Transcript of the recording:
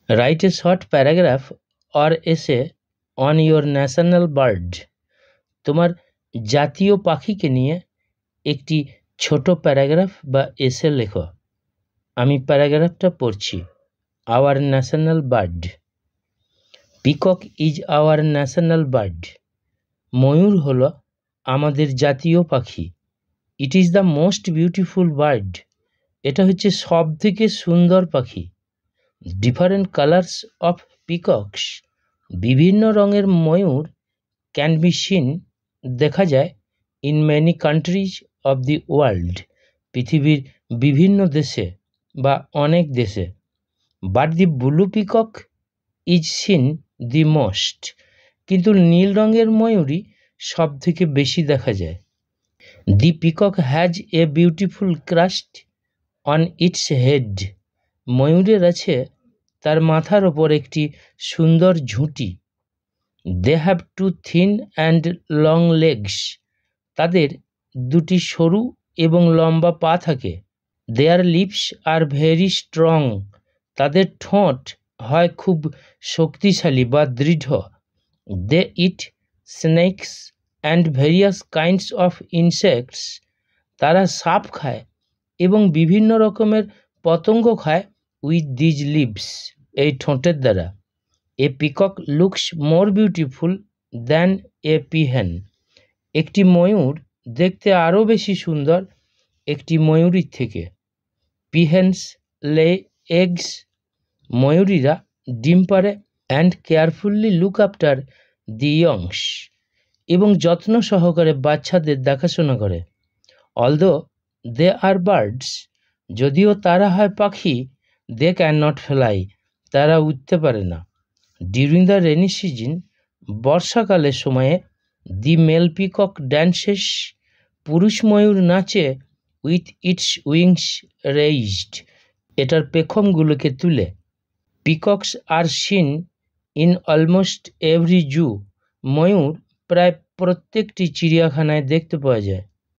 Write a short paragraph or essay on your national bird. তোমার জাতীয় পাখিকে নিয়ে একটি ছোট প্যারাগ্রাফ বা এসে লেখো। আমি প্যারাগ্রাফটা পড়ছি। Our national bird. Peacock is our national bird. ময়ূর হলো আমাদের জাতীয় পাখি। It is the most beautiful bird. এটা হচ্ছে সবথেকে সুন্দর পাখি। Different colors of peacocks. বিভিন্ন রঙের ময়ূর can be seen, দেখা যায় in many countries of the world. পৃথিবীর বিভিন্ন দেশে বা অনেক দেশে। But the blue peacock is seen the most. কিন্তু নীল রঙের ময়ূরই সব থেকে বেশি দেখা যায়। The peacock has a beautiful crest on its head. ময়ূরের আছে তার মাথার ওপর একটি সুন্দর ঝুঁটি। They have two thin and long legs. তাদের দুটি সরু এবং লম্বা পা থাকে। Their lips are very strong. তাদের ঠোঁট হয় খুব শক্তিশালী বা দৃঢ়। They eat snakes and various kinds of insects. তারা সাপ খায় এবং বিভিন্ন রকমের পতঙ্গ খায় with these lips, এই ঠোঁটের দ্বারা। A peacock looks more beautiful than a peahen. একটি ময়ূর দেখতে আরও বেশি সুন্দর একটি ময়ূরীর থেকে। Peahens lay eggs. ময়ূরীরা ডিম পাড়ে and carefully look after the youngs. এবং যত্ন সহকারে বাচ্চাদের দেখাশোনা করে। Although they are birds, যদিও তারা হয় পাখি, they cannot fly. তারা উঠতে পারে না। During the rainy season, বর্ষাকালের সময়ে the male peacock dances. পুরুষ ময়ূর নাচে with its wings raised. এটার পেখমগুলোকে তুলে। Peacocks are seen in almost every zoo. ময়ূর প্রায় প্রত্যেকটি চিড়িয়াখানায় দেখতে পাওয়া যায়।